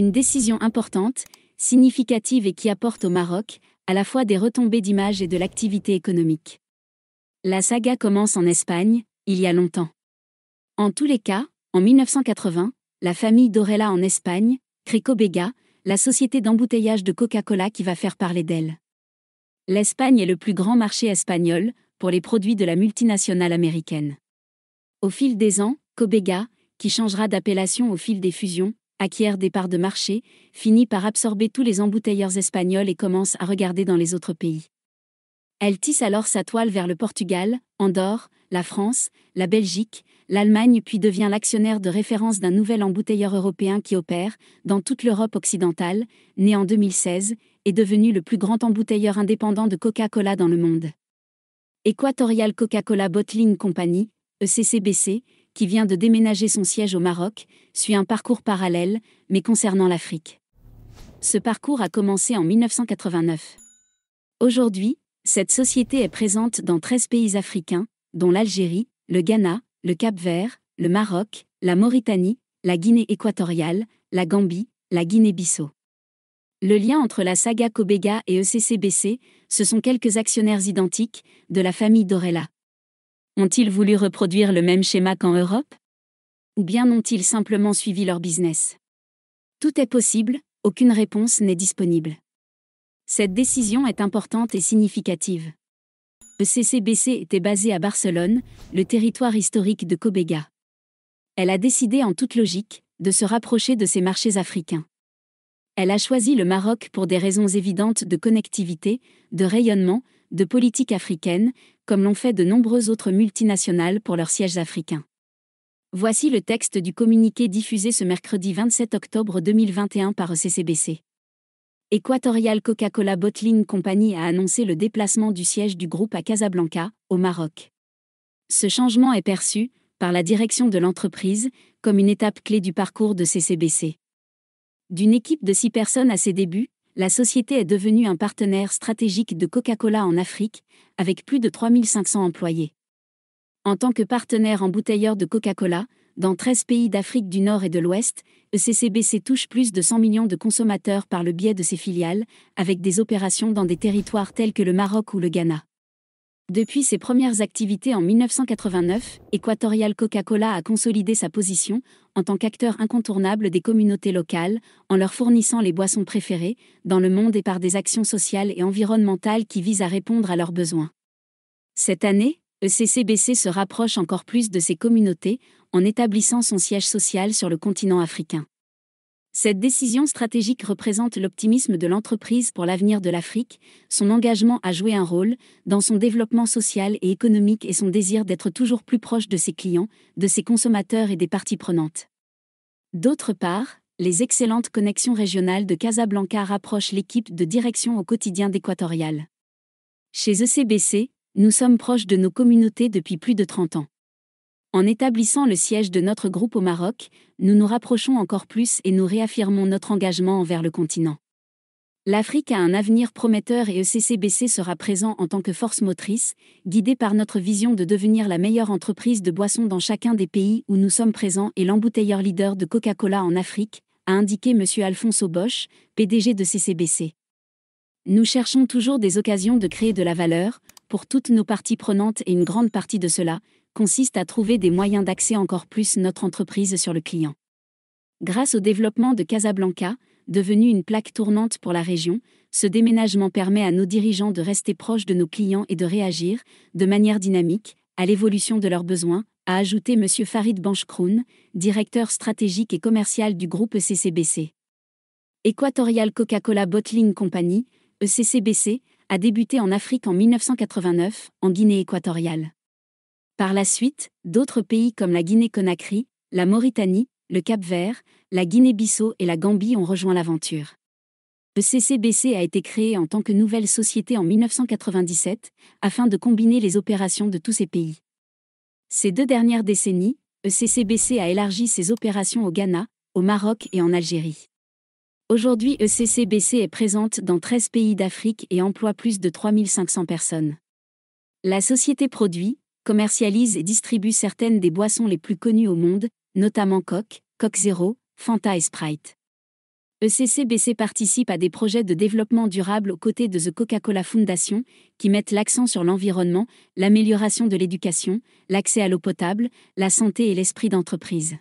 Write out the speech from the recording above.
une décision importante, significative et qui apporte au Maroc, à la fois des retombées d'image et de l'activité économique. La saga commence en Espagne, il y a longtemps. En tous les cas, en 1980, la famille Dorella en Espagne crée Cobega, la société d'embouteillage de Coca-Cola qui va faire parler d'elle. L'Espagne est le plus grand marché espagnol pour les produits de la multinationale américaine. Au fil des ans, Cobega, qui changera d'appellation au fil des fusions, acquiert des parts de marché, finit par absorber tous les embouteilleurs espagnols et commence à regarder dans les autres pays. Elle tisse alors sa toile vers le Portugal, Andorre, la France, la Belgique, l'Allemagne puis devient l'actionnaire de référence d'un nouvel embouteilleur européen qui opère, dans toute l'Europe occidentale, né en 2016, est devenu le plus grand embouteilleur indépendant de Coca-Cola dans le monde. Equatorial Coca-Cola Bottling Company, ECCBC, qui vient de déménager son siège au Maroc, suit un parcours parallèle, mais concernant l'Afrique. Ce parcours a commencé en 1989. Aujourd'hui, cette société est présente dans 13 pays africains, dont l'Algérie, le Ghana, le Cap-Vert, le Maroc, la Mauritanie, la Guinée équatoriale, la Gambie, la Guinée-Bissau. Le lien entre la saga Cobega et ECCBC, ce sont quelques actionnaires identiques, de la famille Dorella. Ont-ils voulu reproduire le même schéma qu'en Europe? Ou bien ont-ils simplement suivi leur business? Tout est possible, aucune réponse n'est disponible. Cette décision est importante et significative. ECCBC était basée à Barcelone, le territoire historique de Cobega. Elle a décidé en toute logique de se rapprocher de ses marchés africains. Elle a choisi le Maroc pour des raisons évidentes de connectivité, de rayonnement, de politique africaine, comme l'ont fait de nombreuses autres multinationales pour leurs sièges africains. Voici le texte du communiqué diffusé ce mercredi 27 octobre 2021 par ECCBC. Equatorial Coca-Cola Bottling Company a annoncé le déplacement du siège du groupe à Casablanca, au Maroc. Ce changement est perçu, par la direction de l'entreprise, comme une étape clé du parcours de CCBC. D'une équipe de 6 personnes à ses débuts, la société est devenue un partenaire stratégique de Coca-Cola en Afrique, avec plus de 3500 employés. En tant que partenaire embouteilleur de Coca-Cola, dans 13 pays d'Afrique du Nord et de l'Ouest, ECCBC touche plus de 100 millions de consommateurs par le biais de ses filiales, avec des opérations dans des territoires tels que le Maroc ou le Ghana. Depuis ses premières activités en 1989, Equatorial Coca-Cola a consolidé sa position en tant qu'acteur incontournable des communautés locales, en leur fournissant les boissons préférées dans le monde et par des actions sociales et environnementales qui visent à répondre à leurs besoins. Cette année, ECCBC se rapproche encore plus de ces communautés en établissant son siège social sur le continent africain. Cette décision stratégique représente l'optimisme de l'entreprise pour l'avenir de l'Afrique, son engagement à jouer un rôle dans son développement social et économique et son désir d'être toujours plus proche de ses clients, de ses consommateurs et des parties prenantes. D'autre part, les excellentes connexions régionales de Casablanca rapprochent l'équipe de direction au quotidien d'Equatorial. Chez ECBC, nous sommes proches de nos communautés depuis plus de 30 ans. En établissant le siège de notre groupe au Maroc, nous nous rapprochons encore plus et nous réaffirmons notre engagement envers le continent. L'Afrique a un avenir prometteur et ECCBC sera présent en tant que force motrice, guidée par notre vision de devenir la meilleure entreprise de boissons dans chacun des pays où nous sommes présents et l'embouteilleur leader de Coca-Cola en Afrique, a indiqué M. Alfonso Bosch, PDG de CCBC. Nous cherchons toujours des occasions de créer de la valeur, pour toutes nos parties prenantes et une grande partie de cela consiste à trouver des moyens d'axer encore plus notre entreprise sur le client. Grâce au développement de Casablanca, devenue une plaque tournante pour la région, ce déménagement permet à nos dirigeants de rester proches de nos clients et de réagir, de manière dynamique, à l'évolution de leurs besoins, a ajouté M. Farid Benchkroun, directeur stratégique et commercial du groupe ECCBC. Equatorial Coca-Cola Bottling Company, ECCBC, a débuté en Afrique en 1989, en Guinée équatoriale. Par la suite, d'autres pays comme la Guinée-Conakry, la Mauritanie, le Cap-Vert, la Guinée-Bissau et la Gambie ont rejoint l'aventure. ECCBC a été créé en tant que nouvelle société en 1997, afin de combiner les opérations de tous ces pays. Ces 2 dernières décennies, ECCBC a élargi ses opérations au Ghana, au Maroc et en Algérie. Aujourd'hui, ECCBC est présente dans 13 pays d'Afrique et emploie plus de 3500 personnes. La société produit, commercialise et distribue certaines des boissons les plus connues au monde, notamment Coke, Coke Zero, Fanta et Sprite. ECCBC participe à des projets de développement durable aux côtés de The Coca-Cola Foundation, qui mettent l'accent sur l'environnement, l'amélioration de l'éducation, l'accès à l'eau potable, la santé et l'esprit d'entreprise.